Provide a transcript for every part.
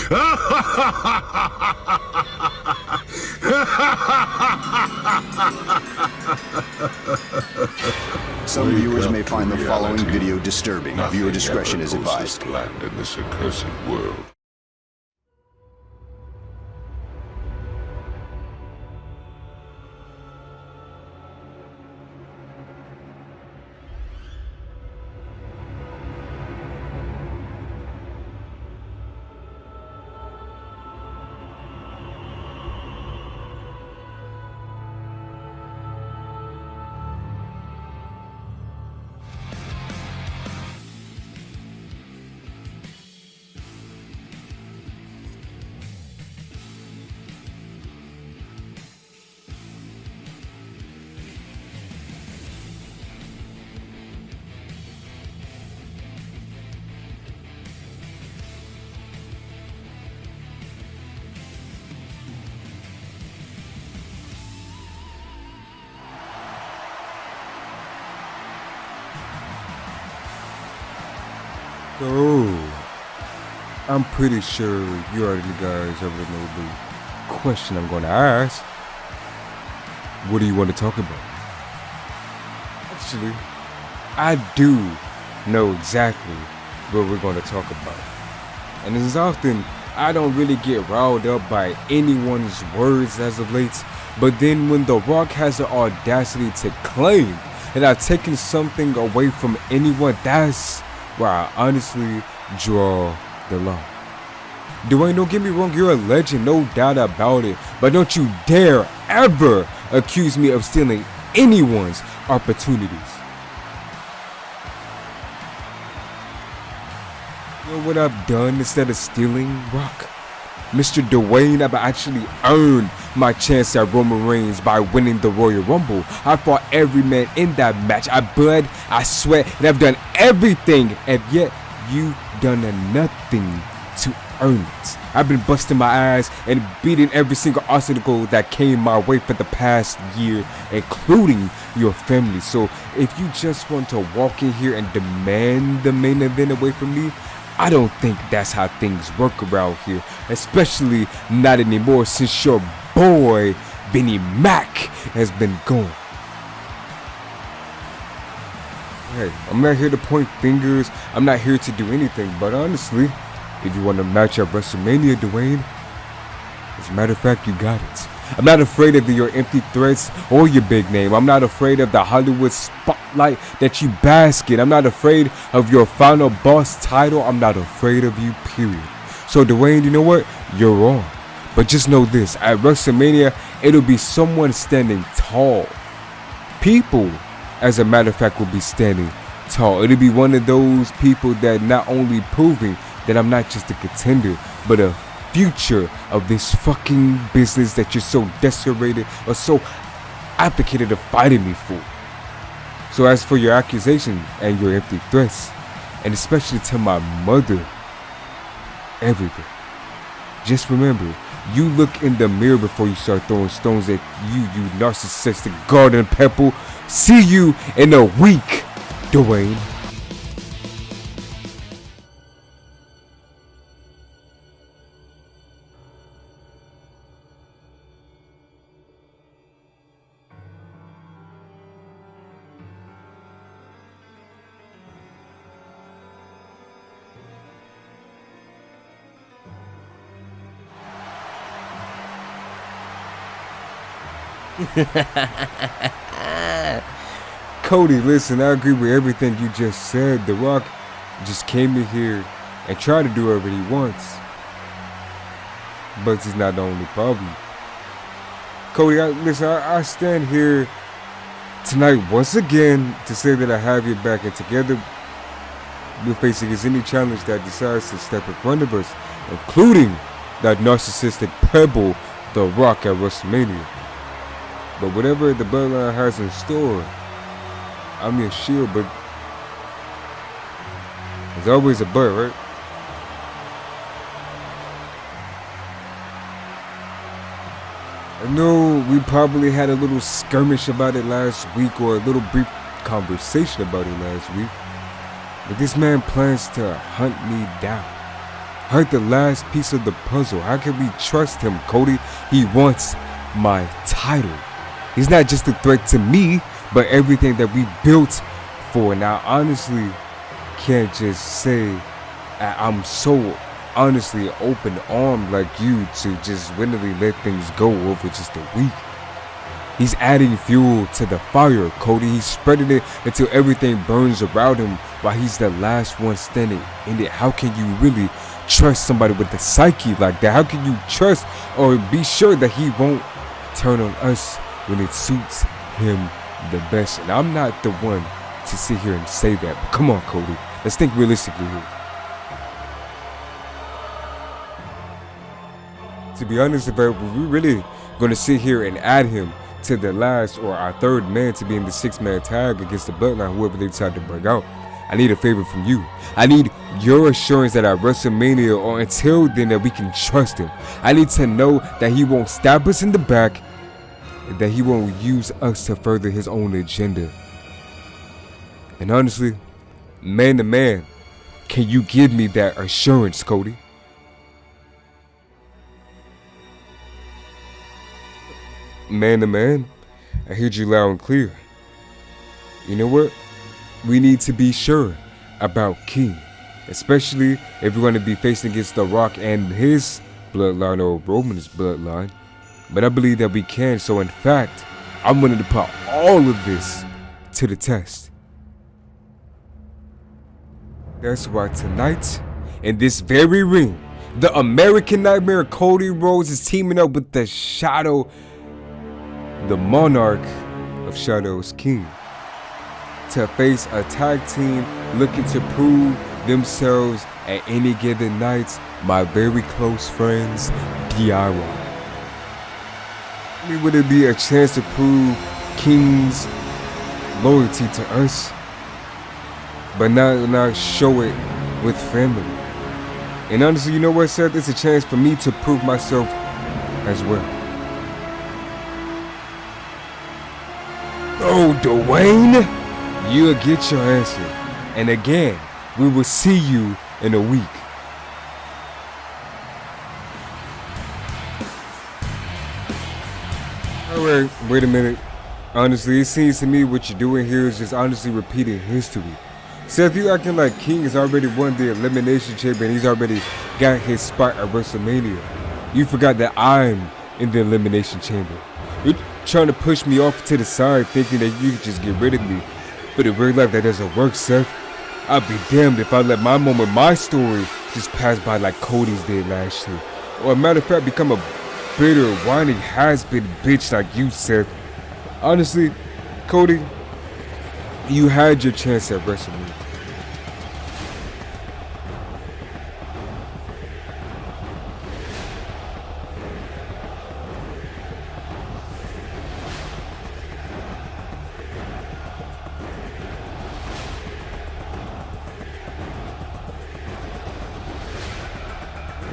Some viewers may find the following video disturbing. Viewer discretion is advised. Land in this accursed world. So, I'm pretty sure you already guys already know the question I'm going to ask. What do you want to talk about? Actually, I do know exactly what we're going to talk about. And as often, I don't really get riled up by anyone's words as of late, but then when The Rock has the audacity to claim that I've taken something away from anyone, that's where I honestly draw the line. Dwayne, don't get me wrong, you're a legend, no doubt about it, but don't you dare ever accuse me of stealing anyone's opportunities. You know what I've done instead of stealing, Rock? Mr. Dwayne, I've actually earned my chance at Roman Reigns by winning the Royal Rumble. I fought every man in that match. I bled, I sweat, and I've done everything, and yet you've done nothing to earn it. I've been busting my ass and beating every single obstacle that came my way for the past year, including your family. So if you just want to walk in here and demand the main event away from me, I don't think that's how things work around here, especially not anymore since your boy Vinnie Mac has been gone. Hey, I'm not here to point fingers, I'm not here to do anything, but honestly, if you want to match up WrestleMania, Dwayne, as a matter of fact, you got it. I'm not afraid of your empty threats or your big name. I'm not afraid of the Hollywood spotlight that you bask in. I'm not afraid of your final boss title. I'm not afraid of you, period. So Dwayne, you know what? You're wrong. But just know this, at WrestleMania, it'll be someone standing tall. People, as a matter of fact, will be standing tall. It'll be one of those people that not only proving that I'm not just a contender, but a future of this fucking business that you're so desperate or so advocated of fighting me for. So as for your accusation and your empty threats, and especially to my mother, everything, just remember, you look in the mirror before you start throwing stones at you narcissistic garden pebble. See you in a week, Dwayne. Cody, listen, I agree with everything you just said. The Rock just came in here and tried to do whatever he wants. But it's not the only problem. Cody, I stand here tonight once again to say that I have your back, and together we'll face against any challenge that decides to step in front of us, including that narcissistic pebble, The Rock, at WrestleMania. But whatever the bloodline has in store, I'm your shield, but there's always a but, right? I know we probably had a little skirmish about it last week, or a little brief conversation about it last week, but this man plans to hunt me down. heard the last piece of the puzzle. How can we trust him, Cody? He wants my title. He's not just a threat to me, but everything that we built for. Now, honestly, can't just say I'm so honestly open-armed like you to just willingly let things go over just a week. He's adding fuel to the fire, Cody. He's spreading it until everything burns around him while he's the last one standing in it. How can you really trust somebody with a psyche like that? How can you trust or be sure that he won't turn on us when it suits him the best? And I'm not the one to sit here and say that, but come on, Cody. Let's think realistically here. To be honest, if we're really going to sit here and add him to the last or our third man to be in the 6-man tag against the Bloodline, whoever they decide to bring out, I need a favor from you. I need your assurance that at WrestleMania or until then that we can trust him. I need to know that he won't stab us in the back and that he won't use us to further his own agenda. And honestly, man to man, can you give me that assurance, Cody? Man to man, I heard you loud and clear. You know what? We need to be sure about King, especially if we're going to be facing against The Rock and his bloodline or Roman's bloodline. But I believe that we can. So in fact, I'm willing to put all of this to the test. That's why tonight, in this very ring, the American Nightmare Cody Rhodes is teaming up with the Shadow, the Monarch of Shadows King, to face a tag team looking to prove themselves at any given night. My very close friends, DIY. Would it be a chance to prove King's loyalty to us, but not show it with family? And honestly, you know what, Seth? It's a chance for me to prove myself as well. Oh, Dwayne, you'll get your answer. And again, we will see you in a week. Alright, wait a minute. Honestly, it seems to me what you're doing here is just honestly repeating history. Seth, you acting like King has already won the Elimination Chamber and he's already got his spot at WrestleMania. You forgot that I'm in the Elimination Chamber. You're trying to push me off to the side thinking that you can just get rid of me. But in real life that doesn't work, Seth. I'll be damned if I let my moment, my story, just pass by like Cody's did last year. Or a matter of fact, become a bitter, whiny, has-been bitch like you, Seth. Honestly, Cody, you had your chance at WrestleMania.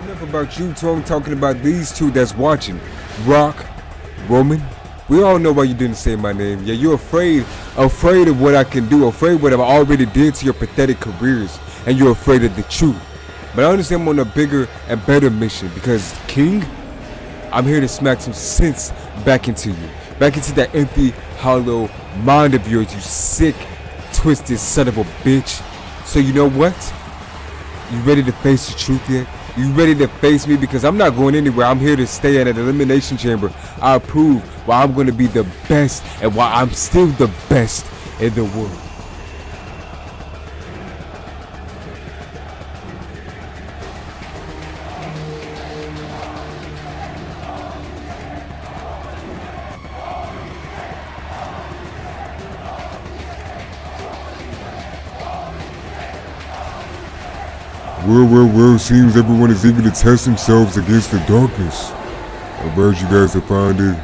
Enough about you, Tom. Talking about these two that's watching. Rock, Roman. We all know why you didn't say my name. Yeah, you're afraid of what I can do, afraid of what I've already did to your pathetic careers, and you're afraid of the truth. But honestly, I'm on a bigger and better mission because, King, I'm here to smack some sense back into you. Back into that empty, hollow mind of yours, you sick, twisted son of a bitch. So you know what? You ready to face the truth yet? You ready to face me? Because I'm not going anywhere. I'm here to stay at an Elimination Chamber. I'll prove why I'm going to be the best and why I'm still the best in the world. Well, seems everyone is eager to test themselves against the darkness. I'm glad you guys have found it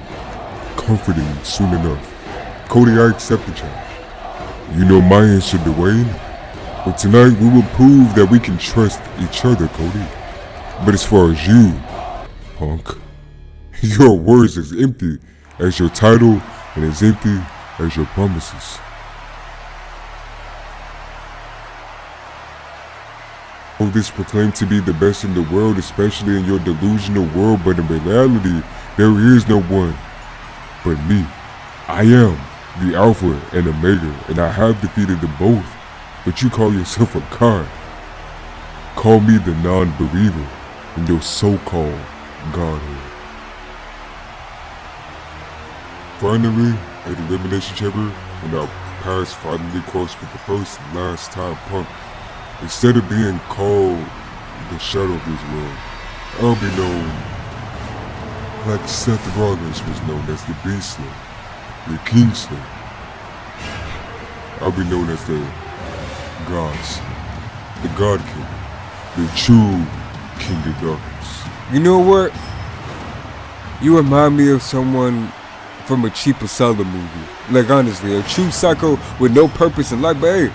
comforting soon enough. Cody, I accept the challenge. You know my answer, Dwayne. But tonight we will prove that we can trust each other, Cody. But as far as you, punk, your words as empty as your title and as empty as your promises. others proclaim to be the best in the world, especially in your delusional world, but in reality, there is no one but me. I am the Alpha and Omega, and I have defeated them both. But you call yourself a god. Call me the non-believer in your so-called godhood. Finally, at the Elimination Chamber, when our paths finally crossed for the first and last time, Punk, instead of being called the shadow of this world, I'll be known like Seth Rollins was known as the Beastler, the Kingslayer. I'll be known as the Gods, the God King, the true King of Darkness. You know what? You remind me of someone from a cheap Asylum movie. Like honestly, a true psycho with no purpose in life. But hey,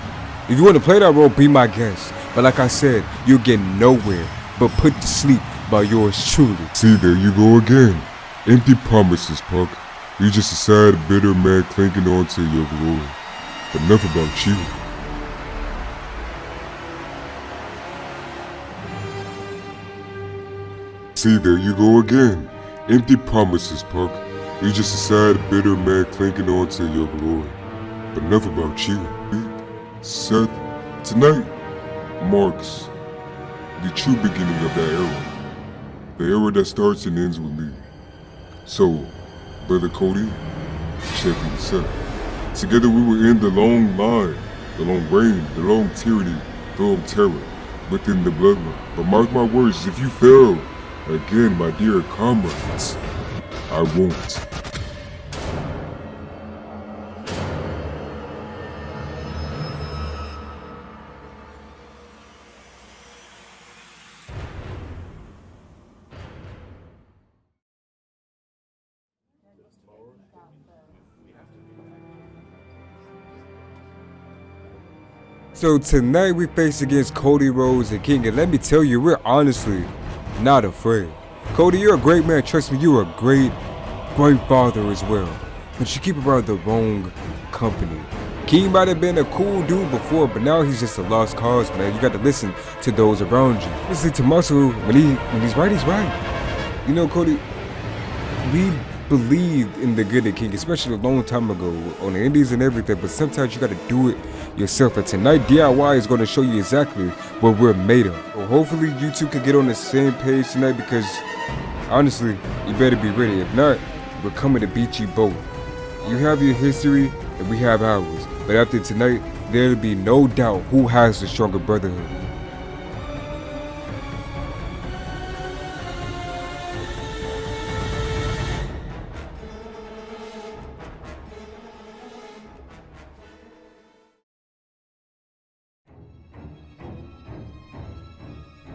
if you want to play that role, be my guest. But like I said, you'll get nowhere but put to sleep by yours truly. See, there you go again. Empty promises, Punk. You're just a sad, bitter man clinging on to your glory. But enough about you. See, there you go again. Empty promises, Punk. You're just a sad, bitter man clinging on to your glory. But enough about you. Seth, tonight marks the true beginning of that era. The era that starts and ends with me. So, Brother Cody, Champion Seth. Together we will end the long line, the long reign, the long tyranny, the long terror within the bloodline. But mark my words, if you fail, again, my dear comrades, I won't. So tonight we face against Cody Rhodes and King, and let me tell you, we're honestly not afraid. Cody, you're a great man, trust me, you're a great father as well. But you keep around the wrong company. King might have been a cool dude before, but now he's just a lost cause, man. You got to listen to those around you. Listen to Muscle, when he's right, he's right. You know, Cody, we believed in the good of King, especially a long time ago on the indies and everything, but sometimes you got to do it yourself. And tonight, DIY is going to show you exactly what we're made of. So hopefully, you two can get on the same page tonight because, honestly, you better be ready. If not, we're coming to beat you both. You have your history, and we have ours. But after tonight, there'll be no doubt who has the stronger brotherhood.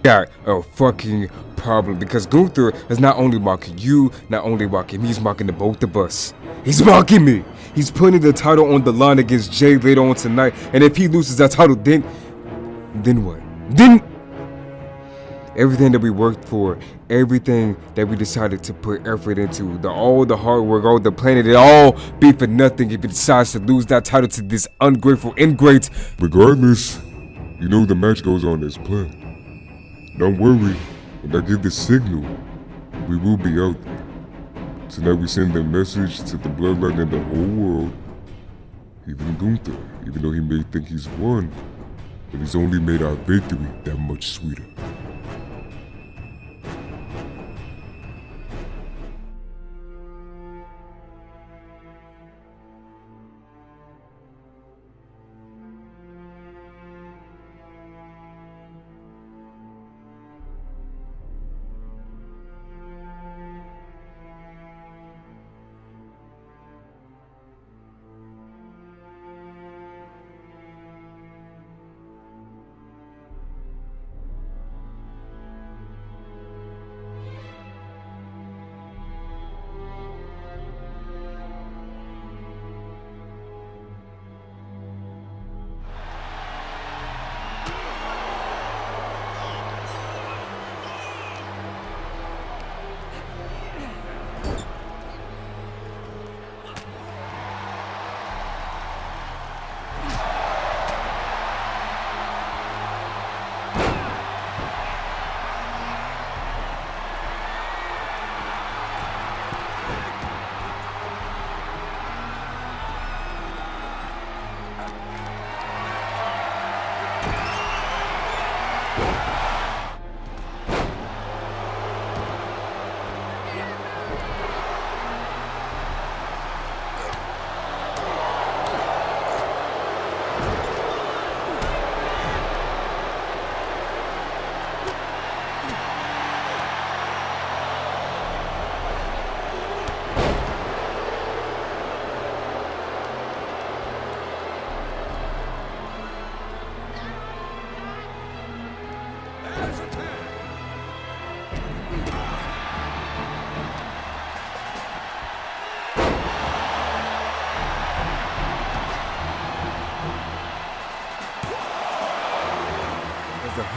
Got a fucking problem because Gunther is not only mocking you, not only mocking me, he's mocking the both of us. He's mocking me. He's putting the title on the line against Jay later on tonight, and if he loses that title, then what? Then everything that we worked for, everything that we decided to put effort into, all the hard work, all the planning, it all be for nothing if he decides to lose that title to this ungrateful ingrate. Regardless, you know the match goes on as planned. Don't worry, when I give the signal, we will be out there. Tonight we send a message to the bloodline and the whole world, even Gunther, even though he may think he's won, but he's only made our victory that much sweeter.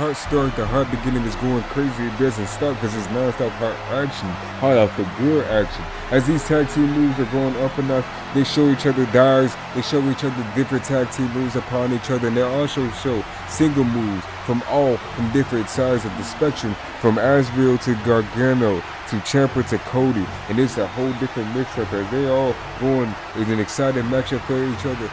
heart start, the heart beginning is going crazy. It doesn't stop because it's non-stop heart action, heart off the real action. As these tag team moves are going up and up, they show each other dives, they show each other different tag team moves upon each other, and they also show single moves from different sides of the spectrum, from Asriel to Gargano to Ciampa to Cody, and it's a whole different mix-up as they all going in an exciting matchup for each other.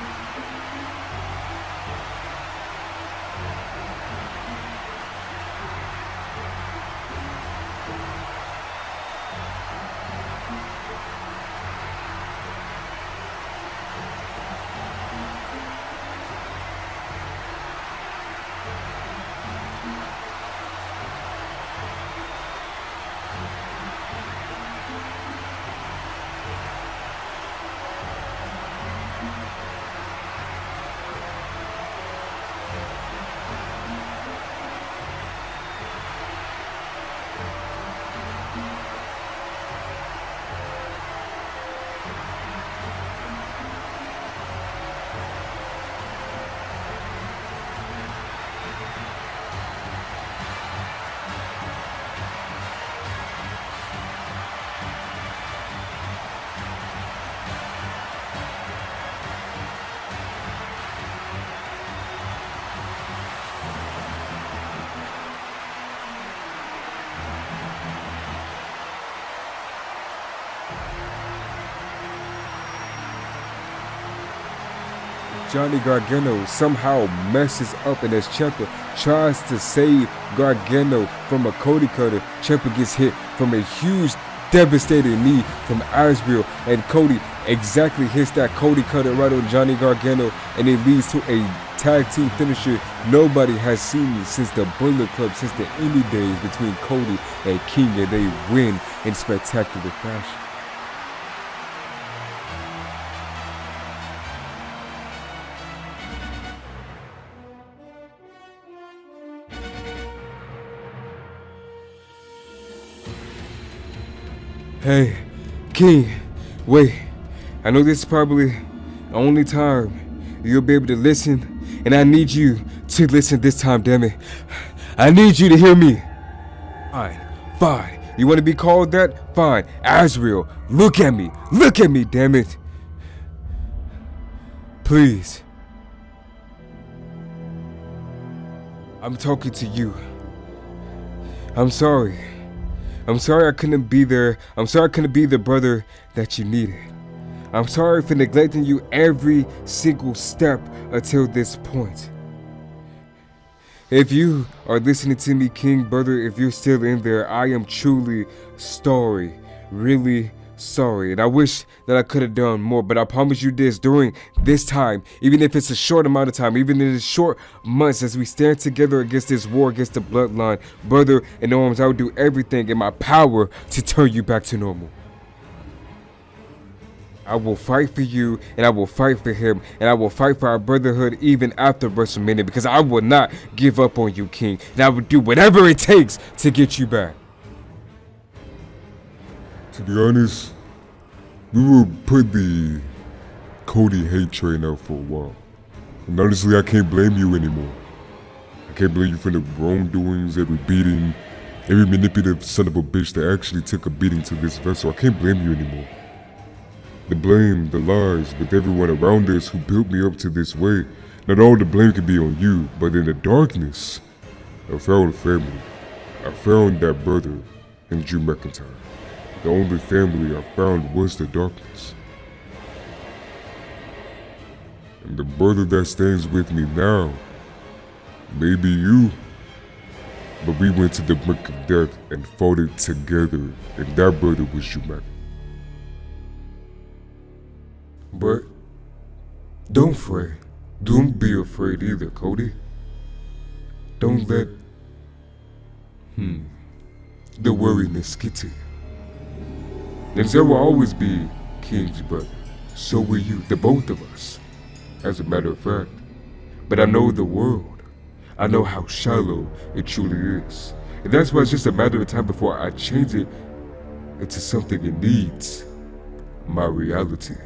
Johnny Gargano somehow messes up, and as Ciampa tries to save Gargano from a Cody cutter, Ciampa gets hit from a huge devastating knee from Asriel, and Cody exactly hits that Cody cutter right on Johnny Gargano, and it leads to a tag team finisher nobody has seen since the Bullet Club, since the indie days between Cody and King, and they win in spectacular fashion. Hey, King, wait. I know this is probably the only time you'll be able to listen, and I need you to listen this time, damn it. I need you to hear me. Fine. You want to be called that? Fine. Asriel, look at me, damn it. Please. I'm talking to you. I'm sorry I couldn't be there. I'm sorry I couldn't be the brother that you needed. I'm sorry for neglecting you every single step until this point. If you are listening to me, King brother, if you're still in there, I am truly sorry. Really sorry. And I wish that I could have done more, but I promise you this, during this time, even if it's a short amount of time, even in the short months as we stand together against this war, against the bloodline, brother in arms, I will do everything in my power to turn you back to normal. I will fight for you, and I will fight for him, and I will fight for our brotherhood even after WrestleMania, because I will not give up on you, King, and I will do whatever it takes to get you back. To be honest, we will put the Cody hate train out for a while. And honestly, I can't blame you anymore. I can't blame you for the wrongdoings, every beating, every manipulative son of a bitch that actually took a beating to this vessel. I can't blame you anymore. The blame, the lies, with everyone around us who built me up to this way. Not all the blame can be on you, but in the darkness, I found family. I found that brother in Drew McIntyre. The only family I found was the darkness. And the brother that stands with me now may be you, but we went to the brink of death and fought it together, and that brother was you, Mac. But don't fret. Don't be afraid either, Cody. Don't let the worriness get to you. And there will always be King's brother. So will you, the both of us, as a matter of fact. But I know the world. I know how shallow it truly is. And that's why it's just a matter of time before I change it into something it needs. My reality.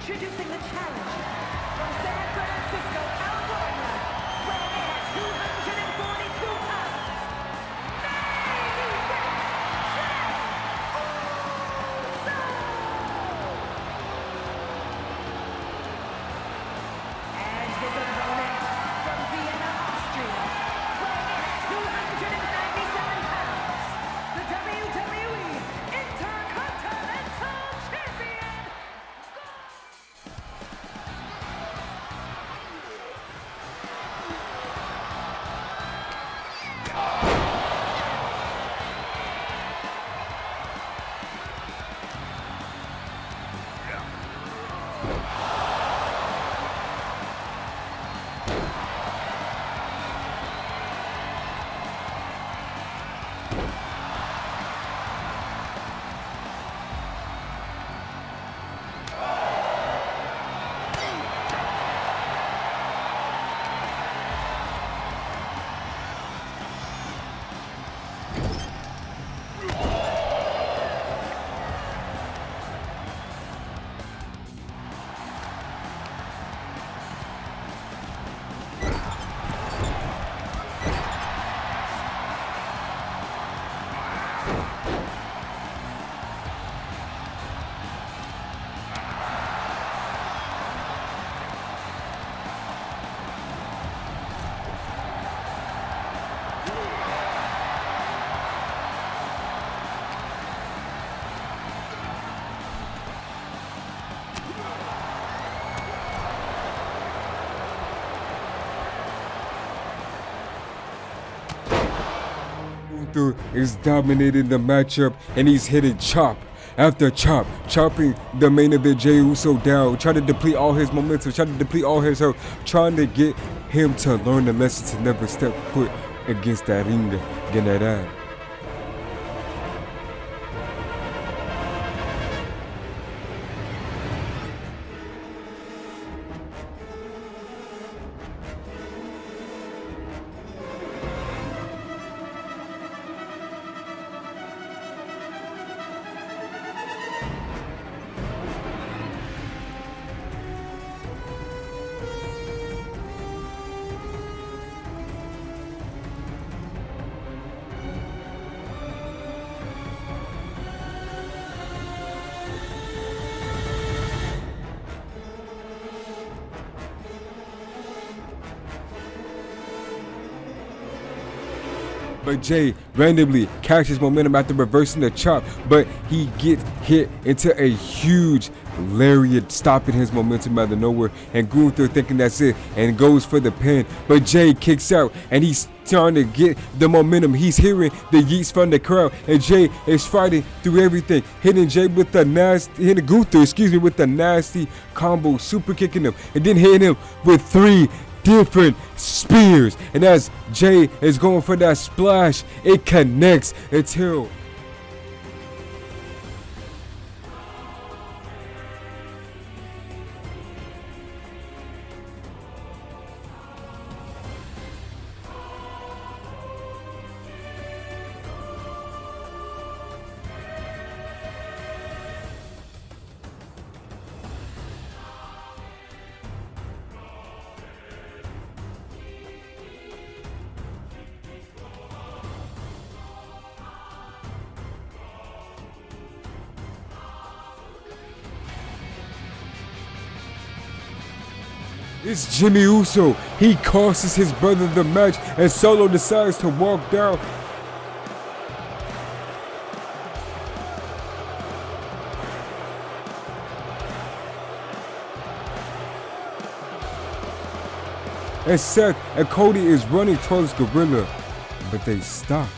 Introducing the challenger from San Francisco, California, weighing in at 242 pounds, and his opponent from Vienna, Austria, weighing in at 297 pounds, the WWE Intercontinental Champion. Gunther is dominating the matchup, and he's hitting chop after chop, chopping the main event Jey Uso down, trying to deplete all his momentum, trying to deplete all his health, trying to get him to learn the lesson to never step foot against that ring general. But Jey randomly catches momentum after reversing the chop, but he gets hit into a huge lariat, stopping his momentum out of nowhere, and Gunther thinking that's it and goes for the pin, but Jey kicks out and he's trying to get the momentum. He's hearing the yeets from the crowd, and Jey is fighting through everything, hitting Gunther with the nasty combo, super kicking him, and then hitting him with 3 different spears. And as Jey is going for that splash, it connects until it's Jimmy Uso. He costs his brother the match, and Solo decides to walk down. And Seth and Cody is running towards Gorilla, but they stop.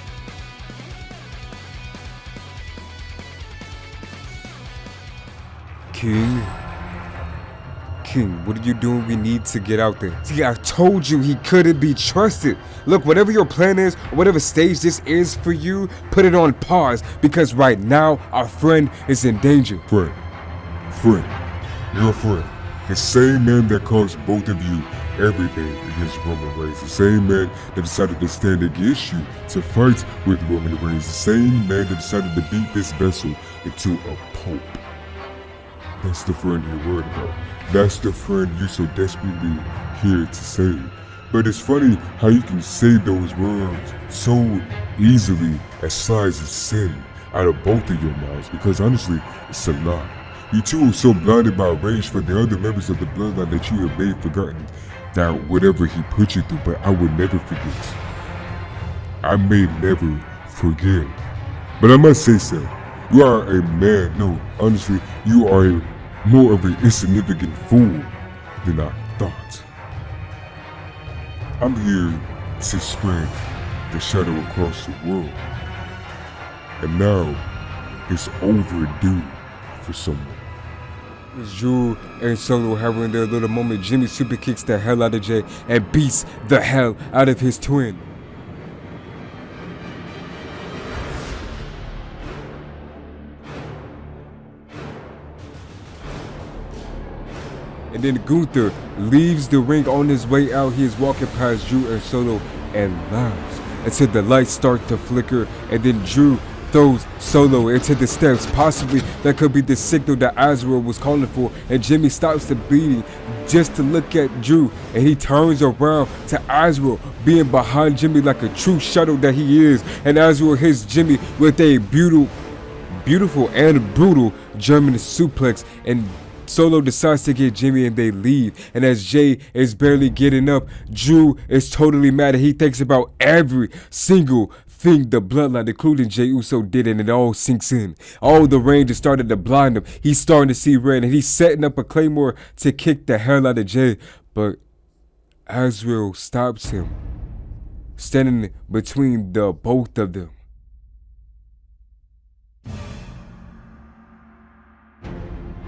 King, what are you doing? We need to get out there. See, I told you he couldn't be trusted. Look, whatever your plan is, or whatever stage this is for you, put it on pause, because right now, our friend is in danger. Friend, your friend. The same man that cost both of you everything against Roman Reigns. The same man that decided to stand against you to fight with Roman Reigns. The same man that decided to beat this vessel into a pope. That's the friend you're worried about. That's the friend you're so desperately here to save. But it's funny how you can say those words so easily as size of sin out of both of your mouths, because honestly, it's a lie. You two are so blinded by rage for the other members of the bloodline that you have made forgotten that whatever he put you through, but I would never forget. I may never forget. But I must say so. You are a man, no, honestly, you are more of an insignificant fool than I thought. I'm here to spread the shadow across the world. And now, it's overdue for someone. Drew and Solo having their little moment. Jimmy super kicks the hell out of Jay and beats the hell out of his twin. And then Gunther leaves the ring. On his way out, he is walking past Drew and Solo and laughs until the lights start to flicker, and then Drew throws Solo into the steps. Possibly that could be the signal that Azrael was calling for, and Jimmy stops the bleeding just to look at Drew, and he turns around to Azrael being behind Jimmy like a true shuttle that he is, and Azrael hits Jimmy with a beautiful and brutal German suplex, and Solo decides to get Jimmy and they leave. And as Jay is barely getting up, Drew is totally mad, and he thinks about every single thing the bloodline, including Jey Uso, did, and it all sinks in. All the rain just started to blind him. He's starting to see red, and he's setting up a claymore to kick the hell out of Jay. But Azrael stops him, standing between the both of them.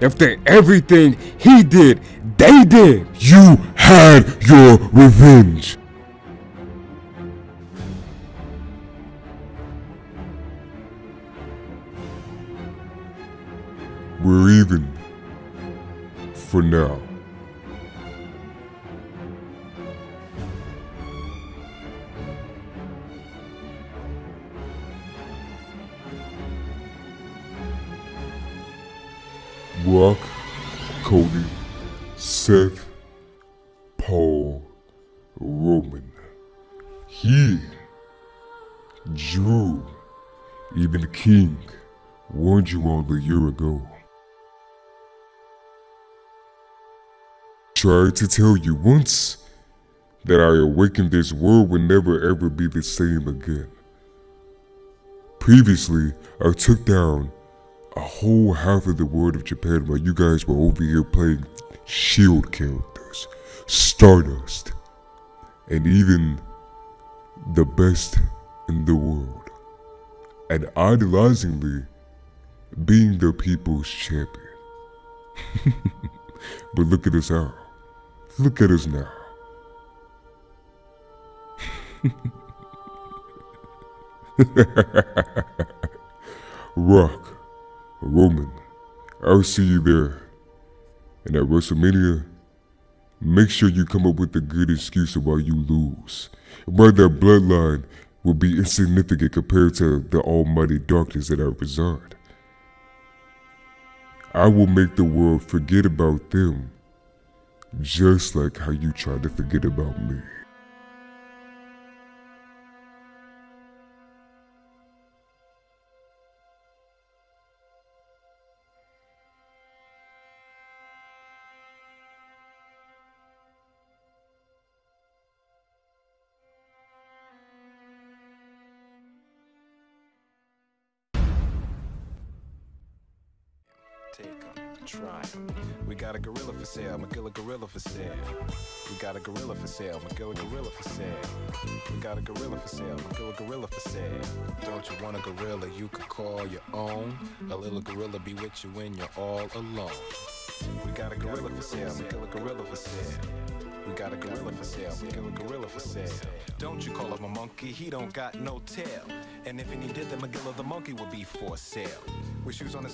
After everything he did, they did. You had your revenge. We're even. For now. Rock, Cody, Seth, Paul, Roman. He, Drew, even King, warned you all a year ago. Tried to tell you once that I awakened this world would never ever be the same again. Previously, I took down a whole half of the world of Japan while you guys were over here playing Shield characters, Stardust, and even the best in the world, and idolizingly being the people's champion. But look at us now. Look at us now. Rock, Roman, I'll see you there. And at WrestleMania, make sure you come up with a good excuse of why you lose. Why that bloodline will be insignificant compared to the almighty darkness that I reside. I will make the world forget about them, just like how you tried to forget about me. Take 'em, try 'em. We got a gorilla for sale, McGilla gorilla for sale. We got a gorilla for sale, McGilla gorilla for sale. We got a gorilla for sale, McGilla gorilla for sale. Don't you want a gorilla you could call your own? A little gorilla be with you when you're all alone. We got a gorilla for sale, McGilla gorilla for sale. We got a gorilla for sale, McGilla gorilla for sale. Don't you call him a monkey, he don't got no tail. And if he did, then McGilla the monkey would be for sale. With shoes on his